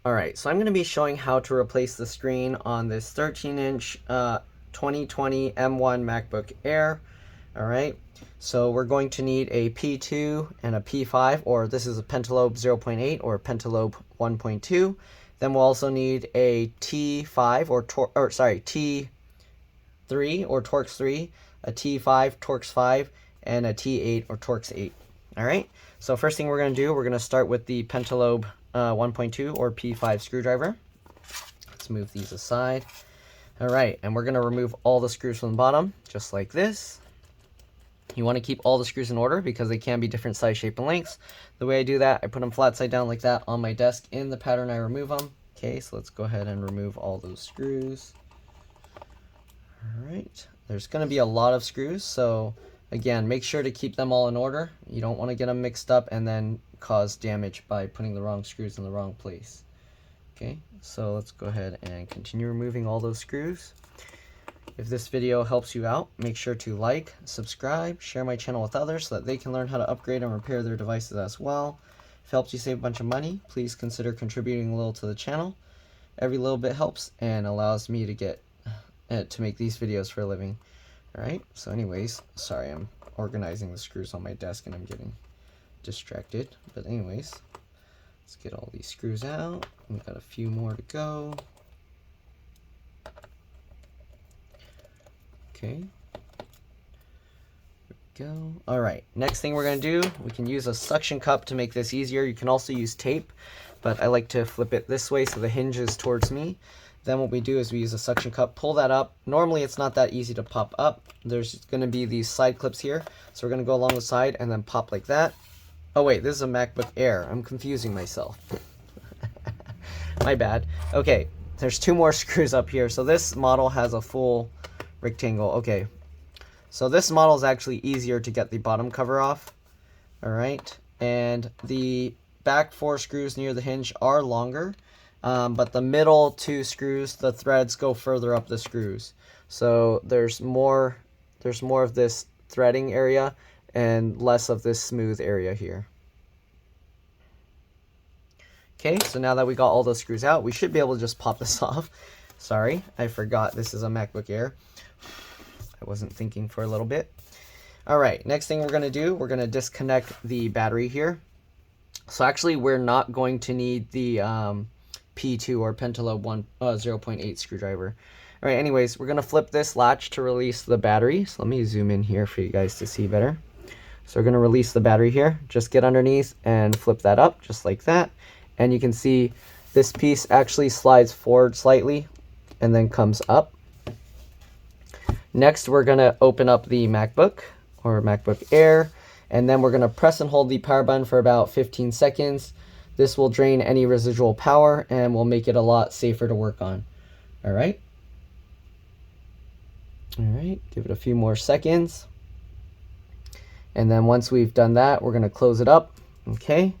Alright, so I'm going to be showing how to replace the screen on this 13-inch 2020 M1 MacBook Air. Alright, so we're going to need a P2 and a P5, or this is a Pentalobe 0.8 or Pentalobe 1.2. Then we'll also need a T5 T3 or Torx 3, a T5, Torx 5, and a T8 or Torx 8. Alright, so first thing we're going to do, we're going to start with the Pentalobe 1.2 or P5 screwdriver. Let's move these aside. Alright, and we're going to remove all the screws from the bottom, just like this. You want to keep all the screws in order because they can be different size, shape, and lengths. The way I do that, I put them flat side down like that on my desk in the pattern I remove them. Okay, so let's go ahead and remove all those screws. Alright, there's going to be a lot of screws, so again, make sure to keep them all in order. You don't want to get them mixed up and then cause damage by putting the wrong screws in the wrong place. Okay, so let's go ahead and continue removing all those screws. If this video helps you out, make sure to like, subscribe, share my channel with others so that they can learn how to upgrade and repair their devices as well. If it helps you save a bunch of money, please consider contributing a little to the channel. Every little bit helps and allows me to get to make these videos for a living. Alright, so anyways, sorry, I'm organizing the screws on my desk and I'm getting distracted. But anyways, let's get all these screws out. We've got a few more to go. Okay. There we go. Alright, next thing we're going to do, we can use a suction cup to make this easier. You can also use tape, but I like to flip it this way so the hinge is towards me. Then what we do is we use a suction cup, pull that up. Normally it's not that easy to pop up. There's going to be these side clips here. So we're going to go along the side and then pop like that. Oh wait, this is a MacBook Air. I'm confusing myself. My bad. Okay, there's two more screws up here. So this model has a full rectangle. Okay, so this model is actually easier to get the bottom cover off. Alright, and the back four screws near the hinge are longer. But the middle two screws, the threads go further up the screws. So there's more of this threading area and less of this smooth area here. Okay, so now that we got all those screws out, we should be able to just pop this off. Sorry, I forgot this is a MacBook Air. I wasn't thinking for a little bit. Alright, next thing we're going to do, we're going to disconnect the battery here. So actually, we're not going to need the P2 or Pentalobe 0.8 screwdriver. Alright, anyways, we're going to flip this latch to release the battery. So let me zoom in here for you guys to see better. So we're going to release the battery here. Just get underneath and flip that up just like that. And you can see this piece actually slides forward slightly and then comes up. Next, we're going to open up the MacBook or MacBook Air. And then we're going to press and hold the power button for about 15 seconds. This will drain any residual power and will make it a lot safer to work on. Alright. Alright, give it a few more seconds. And then once we've done that, we're going to close it up. Okay.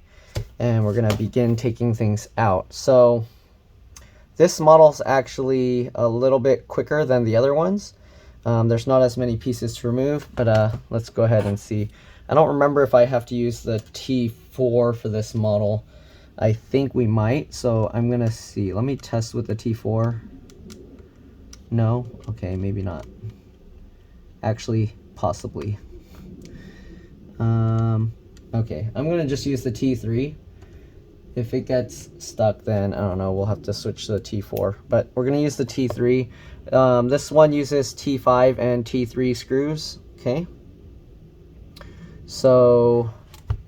And we're going to begin taking things out. So this model is actually a little bit quicker than the other ones. There's not as many pieces to remove, but let's go ahead and see. I don't remember if I have to use the T4 for this model. I think we might, so I'm gonna see. Let me test with the T4. No? Okay, maybe not. Actually, possibly. Okay, I'm gonna just use the T3. If it gets stuck, then I don't know, we'll have to switch to the T4. But we're gonna use the T3. This one uses T5 and T3 screws, okay? So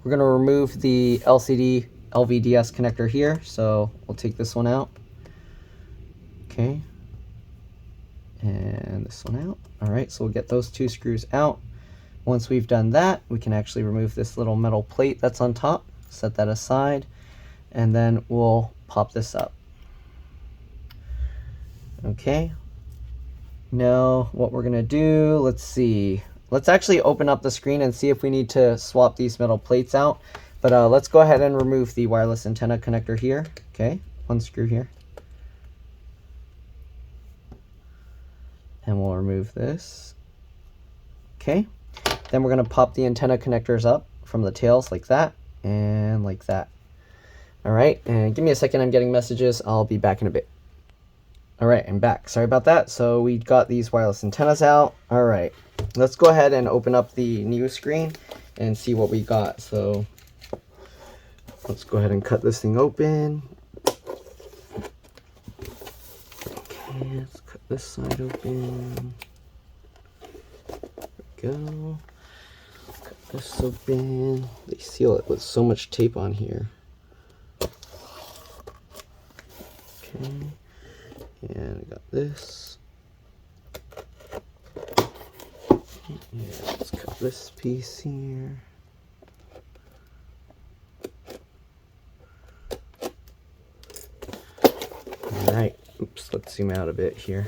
we're gonna remove the LCD LVDS connector here, so we'll take this one out. Okay, and this one out. Alright, so we'll get those two screws out. Once we've done that, we can actually remove this little metal plate that's on top, set that aside, and then we'll pop this up. Okay, now what we're gonna do, let's see. Let's actually open up the screen and see if we need to swap these metal plates out. But let's go ahead and remove the wireless antenna connector here. Okay, one screw here. And we'll remove this. Okay, then we're going to pop the antenna connectors up from the tails like that and like that. All right, and give me a second, I'm getting messages. I'll be back in a bit. All right, I'm back. Sorry about that. So we got these wireless antennas out. All right, let's go ahead and open up the new screen and see what we got. So let's go ahead and cut this thing open. Okay, let's cut this side open. There we go. Cut this open. They seal it with so much tape on here. Okay, and I got this. Yeah, let's cut this piece here. Alright, oops, let's zoom out a bit here.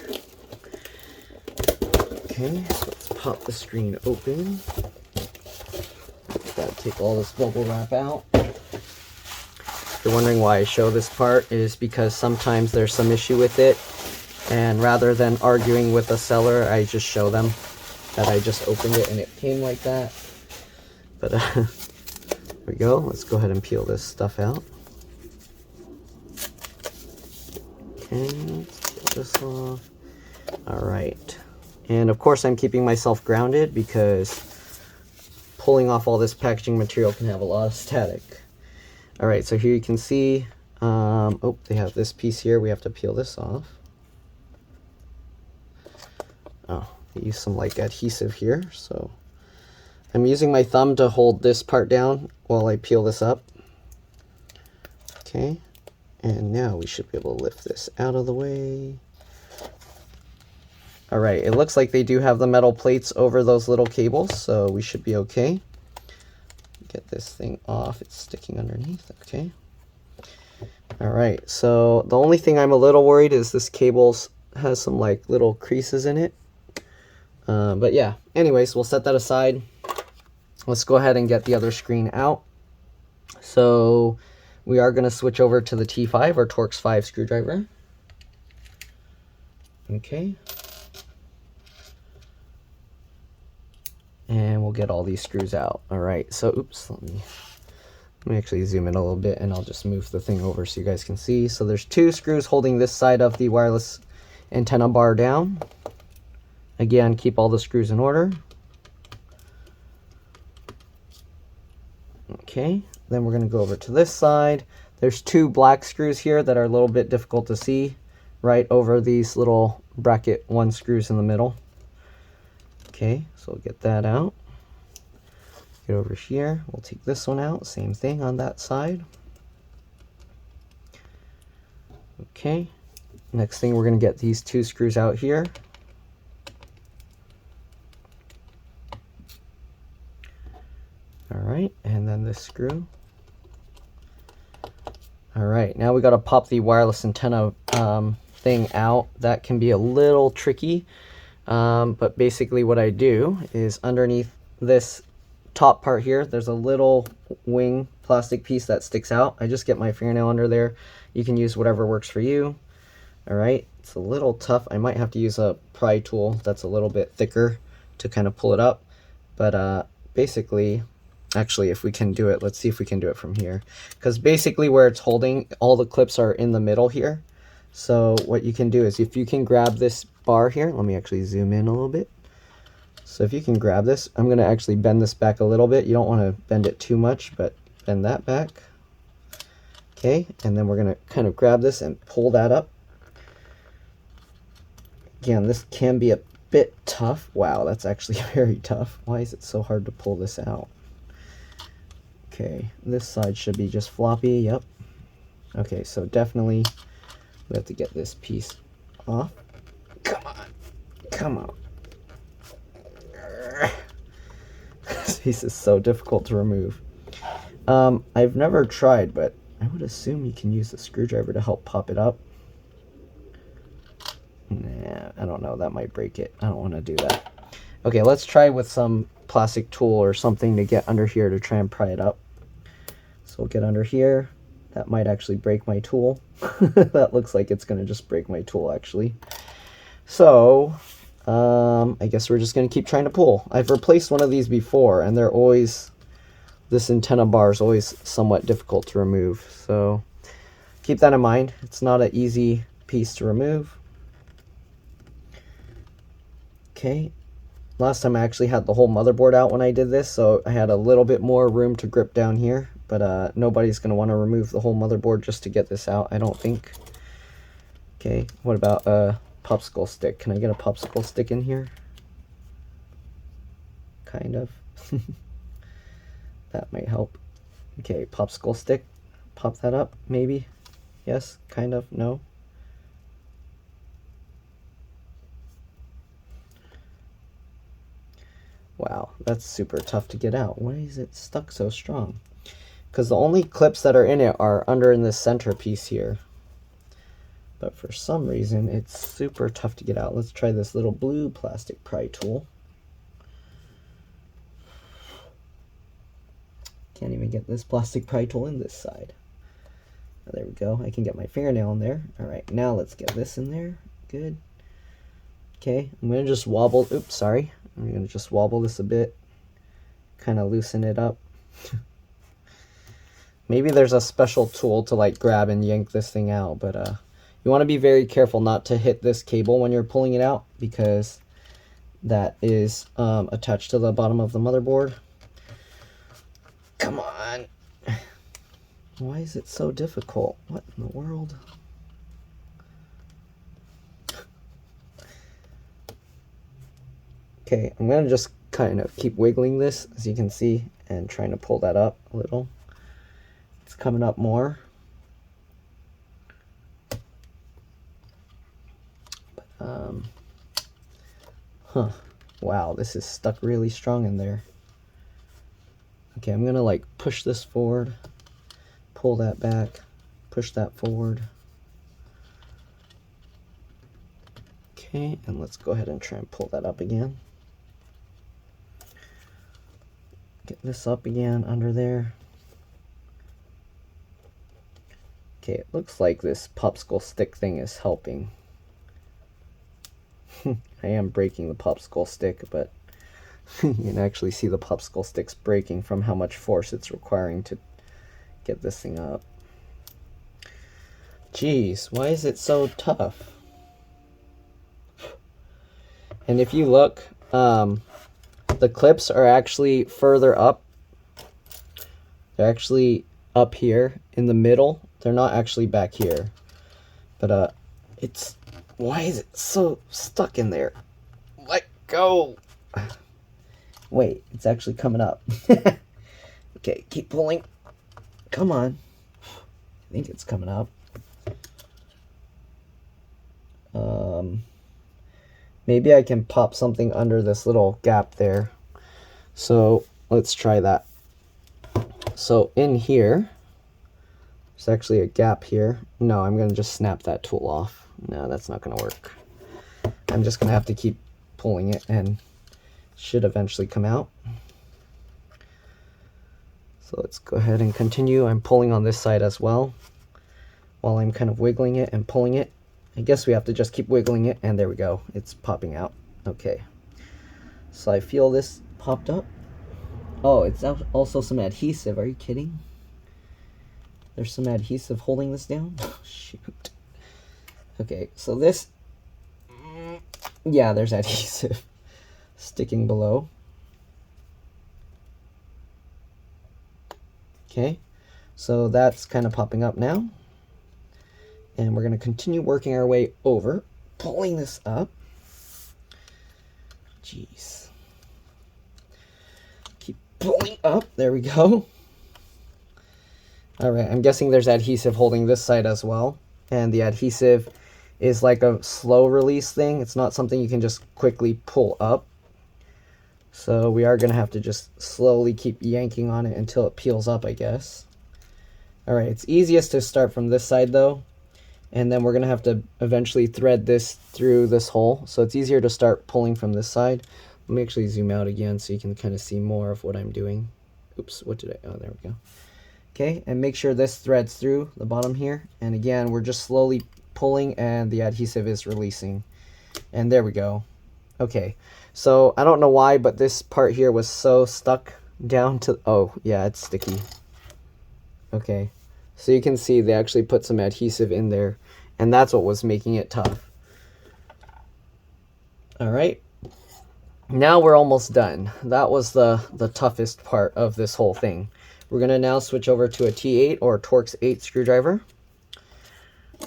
Okay, so let's pop the screen open. Gotta take all this bubble wrap out. If you're wondering why I show this part, is because sometimes there's some issue with it, and rather than arguing with the seller, I just show them that I just opened it and it came like that. But there we go. Let's go ahead and peel this stuff out. Okay, let's get this off. All right, and of course I'm keeping myself grounded because pulling off all this packaging material can have a lot of static. All right, so here you can see, oh, they have this piece here. We have to peel this off. Oh, they use some like adhesive here. So I'm using my thumb to hold this part down while I peel this up. Okay, and now we should be able to lift this out of the way. All right, it looks like they do have the metal plates over those little cables, so we should be okay. Get this thing off, it's sticking underneath. Okay. All right, so the only thing I'm a little worried is this cable has some like little creases in it. But yeah, anyways, we'll set that aside. Let's go ahead and get the other screen out. So we are going to switch over to the T5 or Torx 5 screwdriver. Okay. And we'll get all these screws out. All right, so oops, let me actually zoom in a little bit and I'll just move the thing over so you guys can see. So there's two screws holding this side of the wireless antenna bar down. Again, keep all the screws in order. Okay, then we're going to go over to this side. There's two black screws here that are a little bit difficult to see right over these little bracket 1 screws in the middle. Okay, so we'll get that out. Get over here, we'll take this one out, same thing on that side. Okay, next thing we're going to get these two screws out here. All right, and then this screw. All right, now we got to pop the wireless antenna thing out. That can be a little tricky, but basically what I do is underneath this top part here, there's a little wing plastic piece that sticks out. I just get my fingernail under there. You can use whatever works for you. All right, it's a little tough. I might have to use a pry tool that's a little bit thicker to kind of pull it up, but basically, actually, if we can do it, let's see if we can do it from here. Because basically where it's holding, all the clips are in the middle here. So what you can do is if you can grab this bar here, let me actually zoom in a little bit. So if you can grab this, I'm going to actually bend this back a little bit. You don't want to bend it too much, but bend that back. Okay, and then we're going to kind of grab this and pull that up. Again, this can be a bit tough. Wow, that's actually very tough. Why is it so hard to pull this out? Okay, this side should be just floppy, yep. Okay, so definitely we have to get this piece off. Come on, come on. This piece is so difficult to remove. I've never tried, but I would assume you can use the screwdriver to help pop it up. Nah, I don't know, that might break it. I don't want to do that. Okay, let's try with some plastic tool or something to get under here to try and pry it up. So we'll get under here. That might actually break my tool. That looks like it's going to just break my tool, actually. So I guess we're just going to keep trying to pull. I've replaced one of these before, and they're always, this antenna bar is always somewhat difficult to remove. So keep that in mind. It's not an easy piece to remove. Okay, last time I actually had the whole motherboard out when I did this, so I had a little bit more room to grip down here, but nobody's going to want to remove the whole motherboard just to get this out, I don't think. Okay, what about a popsicle stick? Can I get a popsicle stick in here? Kind of. That might help. Okay, popsicle stick. Pop that up, maybe. Yes, kind of, no. Wow, that's super tough to get out. Why is it stuck so strong? Because the only clips that are in it are under in this center piece here. But for some reason, it's super tough to get out. Let's try this little blue plastic pry tool. Can't even get this plastic pry tool in this side. Oh, there we go. I can get my fingernail in there. All right, now let's get this in there. Good. Okay, I'm going to just wobble. Oops, sorry. I'm going to just wobble this a bit. Kind of loosen it up. Maybe there's a special tool to like grab and yank this thing out, but you want to be very careful not to hit this cable when you're pulling it out, because that is attached to the bottom of the motherboard. Come on. Why is it so difficult? What in the world? Okay, I'm going to just kind of keep wiggling this, as you can see, and trying to pull that up a little. It's coming up more. Huh. Wow, this is stuck really strong in there. Okay, I'm going to like push this forward, pull that back, push that forward. Okay, and let's go ahead and try and pull that up again. Get this up again under there. Okay, it looks like this popsicle stick thing is helping. I am breaking the popsicle stick, but you can actually see the popsicle sticks breaking from how much force it's requiring to get this thing up. Jeez, why is it so tough? And if you look, the clips are actually further up. They're actually up here in the middle. They're not actually back here. But it's, why is it so stuck in there? Let go. Wait, it's actually coming up. Okay, keep pulling. Come on. I think it's coming up. Maybe I can pop something under this little gap there. So let's try that. So in here, there's actually a gap here. No, I'm going to just snap that tool off. No, that's not going to work. I'm just going to have to keep pulling it, and it should eventually come out. So let's go ahead and continue. I'm pulling on this side as well, while I'm kind of wiggling it and pulling it. I guess we have to just keep wiggling it, and there we go. It's popping out. Okay. So I feel this popped up. Oh, it's also some adhesive. Are you kidding? There's some adhesive holding this down? Shoot. Okay, so this... yeah, there's adhesive sticking below. Okay, so that's kind of popping up now. And we're going to continue working our way over, pulling this up. Jeez. Keep pulling up. There we go. All right, I'm guessing there's adhesive holding this side as well. And the adhesive is like a slow release thing. It's not something you can just quickly pull up. So we are going to have to just slowly keep yanking on it until it peels up, I guess. All right, it's easiest to start from this side though. And then we're going to have to eventually thread this through this hole. So it's easier to start pulling from this side. Let me actually zoom out again so you can kind of see more of what I'm doing. Oops, what did I... oh, there we go. Okay, and make sure this threads through the bottom here. And again, we're just slowly pulling and the adhesive is releasing. And there we go. Okay, so I don't know why, but this part here was so stuck down to... oh, yeah, it's sticky. Okay, So you can see they actually put some adhesive in there, and that's what was making it tough. All right, now we're almost done. That was the toughest part of this whole thing. We're gonna now switch over to a T8 or Torx 8 screwdriver.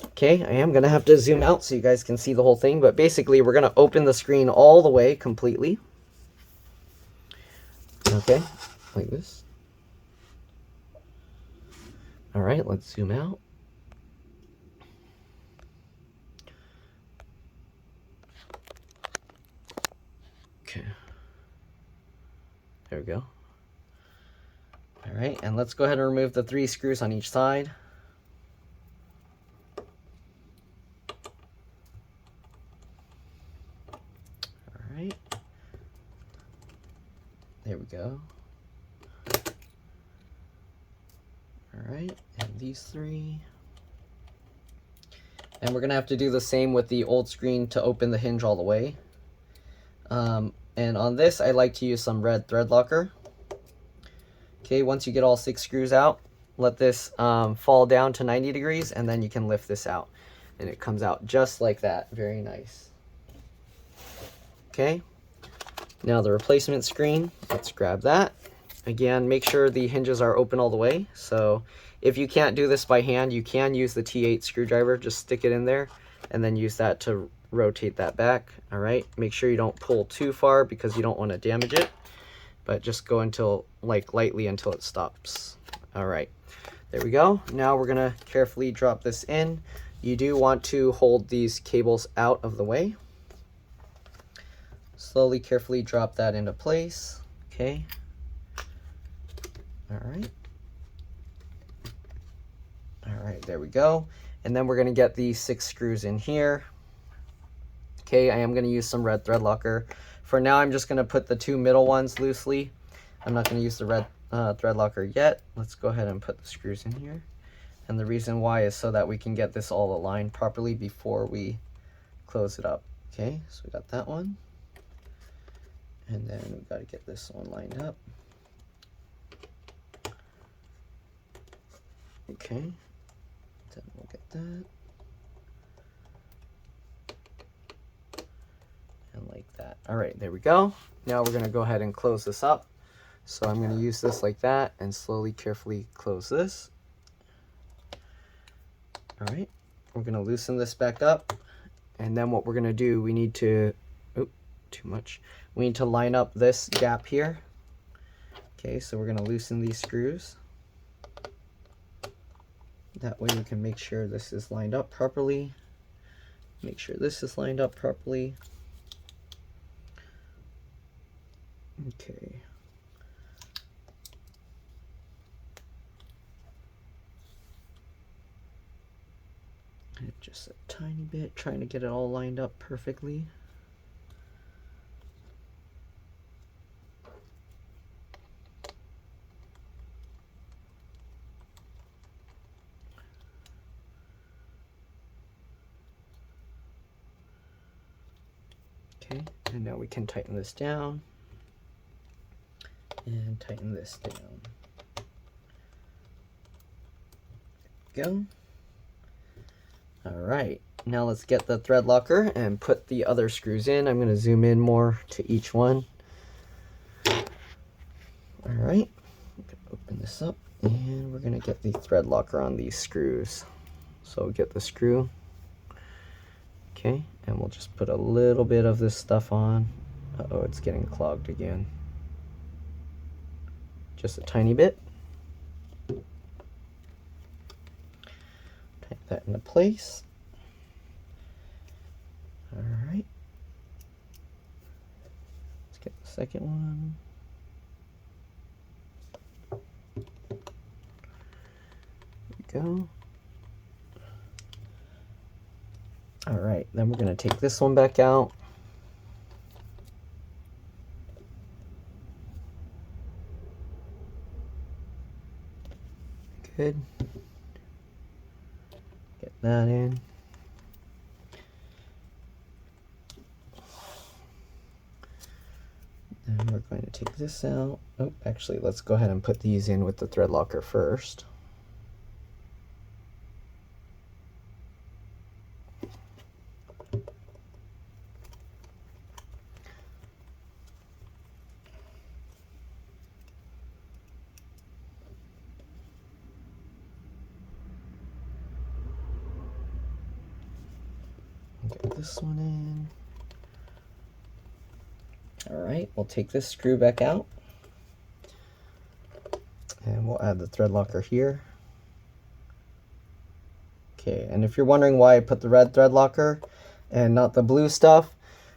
Okay, I am gonna have to zoom out so you guys can see the whole thing, but basically we're gonna open the screen all the way completely. Okay, like this. All right, let's zoom out. Okay, there we go. All right, and let's go ahead and remove the 3 screws on each side. All right, there we go. All right, and these 3. And we're gonna have to do the same with the old screen to open the hinge all the way. And on this, I like to use some red thread locker. Okay, once you get all 6 screws out, let this fall down to 90 degrees, and then you can lift this out. And it comes out just like that. Very nice. Okay, now the replacement screen, let's grab that. Again, make sure the hinges are open all the way. So if you can't do this by hand, you can use the T8 screwdriver. Just stick it in there and then use that to rotate that back. All right, make sure you don't pull too far because you don't want to damage it, but just go until, like, lightly until it stops. All right, there we go. Now we're gonna carefully drop this in. You do want to hold these cables out of the way. Slowly, carefully drop that into place. Okay. All right. All right, there we go. And then we're gonna get these 6 screws in here. Okay, I am gonna use some red thread locker. For now, I'm just gonna put the 2 middle ones loosely. I'm not gonna use the red thread locker yet. Let's go ahead and put the screws in here. And the reason why is so that we can get this all aligned properly before we close it up. Okay, so we got that one. And then we gotta get this one lined up. Okay, then we'll get that. And like that. All right, there we go. Now we're gonna go ahead and close this up. So I'm gonna use this like that and slowly, carefully close this. All right, we're gonna loosen this back up. And then what we're gonna do, we need to, oh, too much. We need to line up this gap here. Okay, so we're gonna loosen these screws. That way we can make sure this is lined up properly. Make sure this is lined up properly. Okay. And just a tiny bit, trying to get it all lined up perfectly. Okay, and now we can tighten this down and tighten this down. Go. All right, now let's get the thread locker and put the other screws in. I'm going to zoom in more to each one. All right, I'm going to open this up and we're going to get the thread locker on these screws. So get the screw. Okay, and we'll just put a little bit of this stuff on. Uh-oh, it's getting clogged again. Just a tiny bit. Tighten that into place. All right. Let's get the second one. There we go. All right, then we're going to take this one back out. Good. Get that in. Then we're going to take this out. Oh, actually, let's go ahead and put these in with the thread locker first. this one in. All right, we'll take this screw back out. And we'll add the thread locker here. Okay, and if you're wondering why I put the red thread locker and not the blue stuff,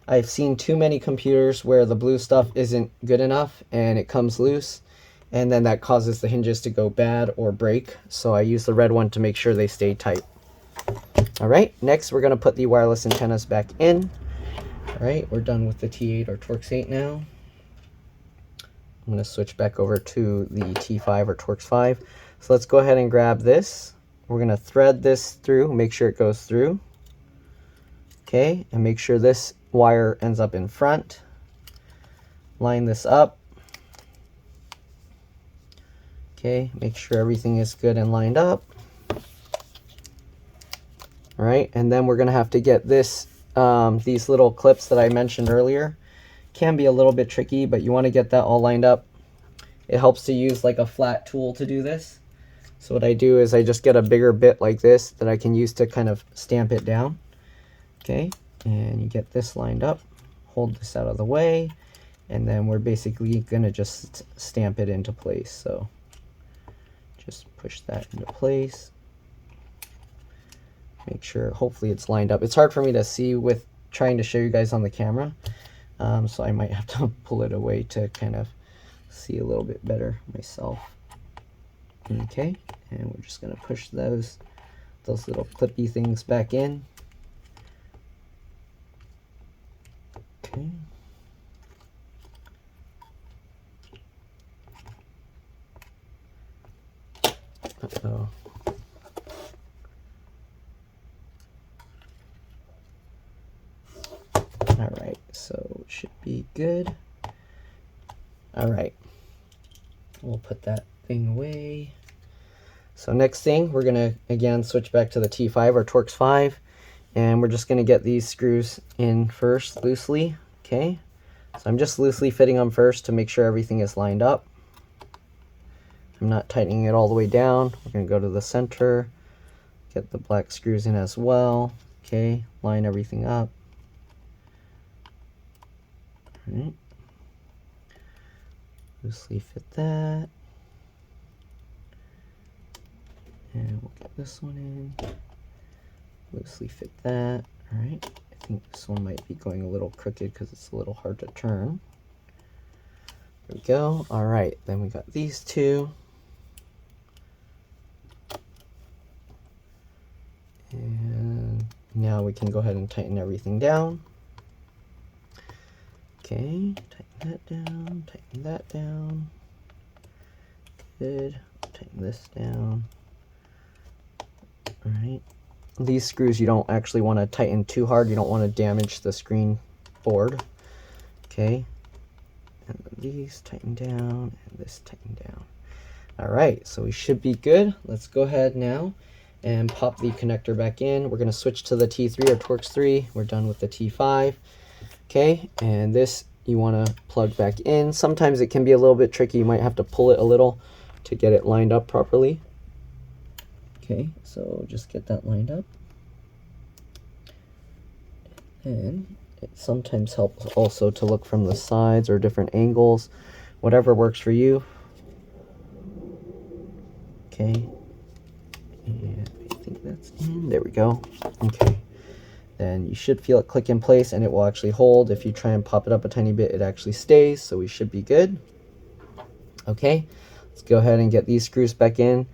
I've seen too many computers where the blue stuff isn't good enough and it comes loose, and then that causes the hinges to go bad or break. So I use the red one to make sure they stay tight. All right, next we're gonna put the wireless antennas back in. All right, we're done with the T8 or Torx 8 now. I'm going to switch back over to the T5 or Torx 5. So let's go ahead and grab this. We're going to thread this through, make sure it goes through. Okay, and make sure this wire ends up in front. Line this up. Okay, make sure everything is good and lined up. All right, and then we're going to have to get this, these little clips that I mentioned earlier. Can be a little bit tricky, but you want to get that all lined up. It helps to use like a flat tool to do this. So what I do is I just get a bigger bit like this that I can use to kind of stamp it down. Okay, and you get this lined up, hold this out of the way, and then we're basically gonna just stamp it into place. So just push that into place. Make sure, hopefully it's lined up. It's hard for me to see with trying to show you guys on the camera. So I might have to pull it away to kind of see a little bit better myself. Okay, and we're just going to push those little clippy things back in. Okay. Uh-oh. All right, so it should be good. All right, we'll put that thing away. So next thing, we're gonna again switch back to the T5 or Torx 5, and we're just gonna get these screws in first loosely. Okay, so I'm just loosely fitting them first to make sure everything is lined up. I'm not tightening it all the way down. We're gonna go to the center, get the black screws in as well. Okay, line everything up. All right. Loosely fit that. And we'll get this one in. Loosely fit that. All right. I think this one might be going a little crooked because it's a little hard to turn. There we go. All right. Then we got these two. And now we can go ahead and tighten everything down. Okay, tighten that down, tighten that down. Good, tighten this down. All right, these screws you don't actually want to tighten too hard. You don't want to damage the screen board. Okay, and then these tighten down and this tighten down. All right, so we should be good. Let's go ahead now and pop the connector back in. We're going to switch to the T3 or Torx 3. We're done with the T5. Okay, and this you want to plug back in. Sometimes it can be a little bit tricky. You might have to pull it a little to get it lined up properly. Okay, so just get that lined up. And it sometimes helps also to look from the sides or different angles, whatever works for you. Okay, and I think that's in. There we go. Okay. Then you should feel it click in place and it will actually hold. If you try and pop it up a tiny bit, it actually stays, so we should be good. Okay, let's go ahead and get these screws back in.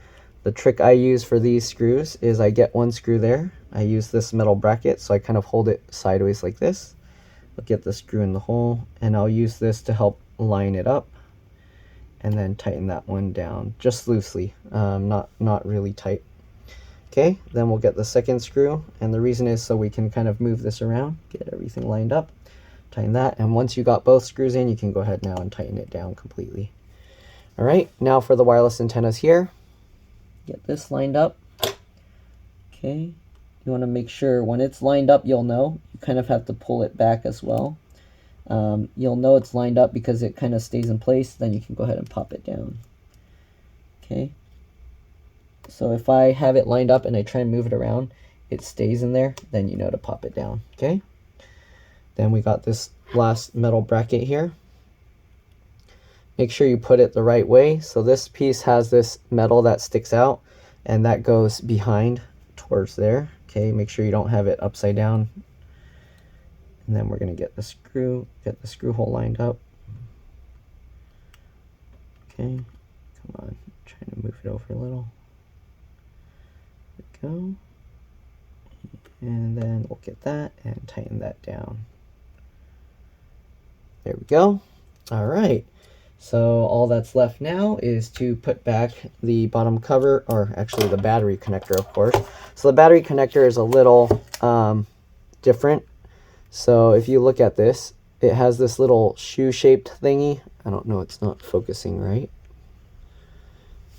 The trick I use for these screws is I get one screw there. I use this metal bracket, so I kind of hold it sideways like this. I'll get the screw in the hole, and I'll use this to help line it up, and then tighten that one down, just loosely, not really tight. Okay, then we'll get the second screw, and the reason is so we can kind of move this around, get everything lined up, tighten that, and once you got both screws in, you can go ahead now and tighten it down completely. All right, now for the wireless antennas here. Get this lined up. Okay, you want to make sure when it's lined up, you'll know. You kind of have to pull it back as well. You'll know it's lined up because it kind of stays in place, then you can go ahead and pop it down. Okay. So if I have it lined up and I try and move it around, it stays in there, then you know to pop it down, okay? Then we got this last metal bracket here. Make sure you put it the right way. So this piece has this metal that sticks out, and that goes behind towards there, okay? Make sure you don't have it upside down. And then we're going to get the screw hole lined up. Okay, come on, trying to move it over a little. There we go. And then we'll get that and tighten that down. There we go. All right, so all that's left now is to put back the bottom cover, or actually the battery connector, of course. So the battery connector is a little different. So if you look at this, it has this little shoe-shaped thingy. I don't know, it's not focusing right.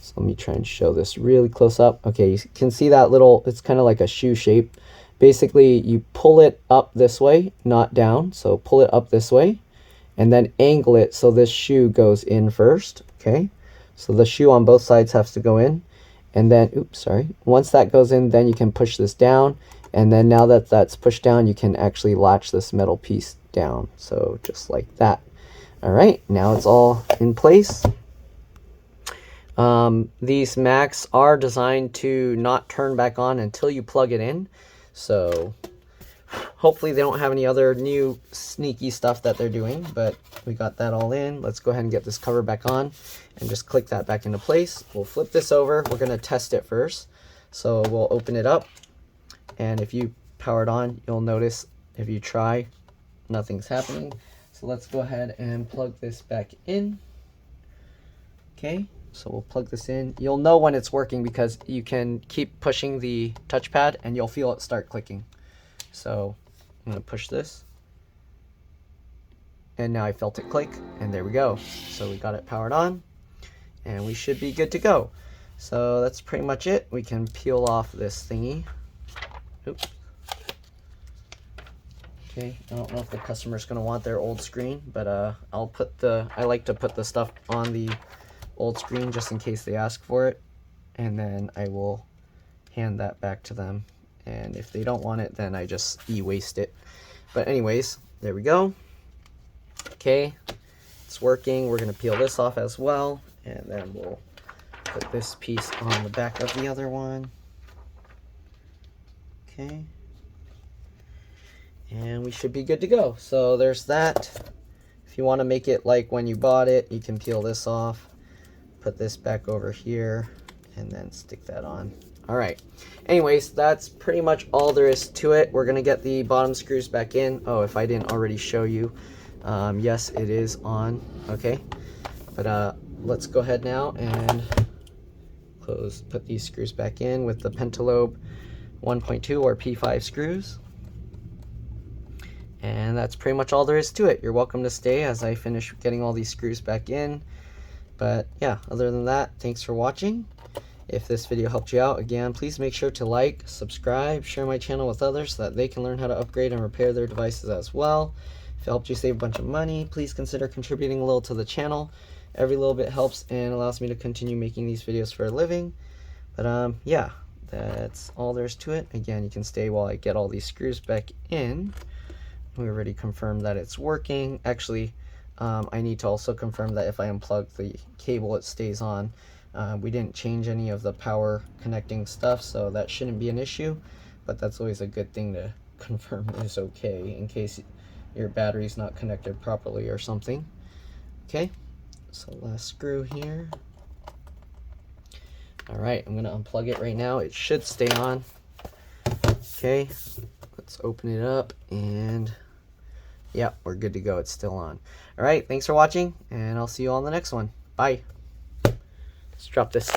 So let me try and show this really close up. Okay, you can see that little, it's kind of like a shoe shape. Basically, you pull it up this way, not down. So pull it up this way, and then angle it so this shoe goes in first, okay? So the shoe on both sides has to go in. And then, oops, sorry. Once that goes in, then you can push this down. And then now that that's pushed down, you can actually latch this metal piece down. So just like that. All right, now it's all in place. These Macs are designed to not turn back on until you plug it in. So hopefully they don't have any other new sneaky stuff that they're doing, but we got that all in. Let's go ahead and get this cover back on and just click that back into place. We'll flip this over. We're going to test it first. So we'll open it up, and if you power it on, you'll notice if you try, nothing's happening. So let's go ahead and plug this back in. Okay, so we'll plug this in. You'll know when it's working because you can keep pushing the touchpad and you'll feel it start clicking. So I'm going to push this. And now I felt it click, and there we go. So we got it powered on, and we should be good to go. So that's pretty much it. We can peel off this thingy. Oops. Okay, I don't know if the customer's going to want their old screen, but I like to put the stuff on the old screen just in case they ask for it, and then I will hand that back to them. And if they don't want it, then I just e-waste it. But anyways, there we go. Okay, it's working. We're going to peel this off as well, and then we'll put this piece on the back of the other one. Okay. And we should be good to go. So there's that. If you want to make it like when you bought it, you can peel this off, put this back over here, and then stick that on. All right. Anyways, that's pretty much all there is to it. We're going to get the bottom screws back in. Oh, if I didn't already show you, yes, it is on. Okay. But let's go ahead now and put these screws back in with the Pentalobe 1.2 or P5 screws. And that's pretty much all there is to it. You're welcome to stay as I finish getting all these screws back in. But yeah, other than that, thanks for watching. If this video helped you out, again, please make sure to like, subscribe, share my channel with others so that they can learn how to upgrade and repair their devices as well. If it helped you save a bunch of money, please consider contributing a little to the channel. Every little bit helps and allows me to continue making these videos for a living. But yeah, that's all there is to it. Again, you can stay while I get all these screws back in. We already confirmed that it's working. Actually, I need to also confirm that if I unplug the cable, it stays on. We didn't change any of the power connecting stuff, so that shouldn't be an issue. But that's always a good thing to confirm is okay in case your battery's not connected properly or something. Okay, so last screw here. All right, I'm going to unplug it right now. It should stay on. Okay, let's open it up, and yeah, we're good to go. It's still on. All right, thanks for watching, and I'll see you all on the next one. Bye. Let's drop this.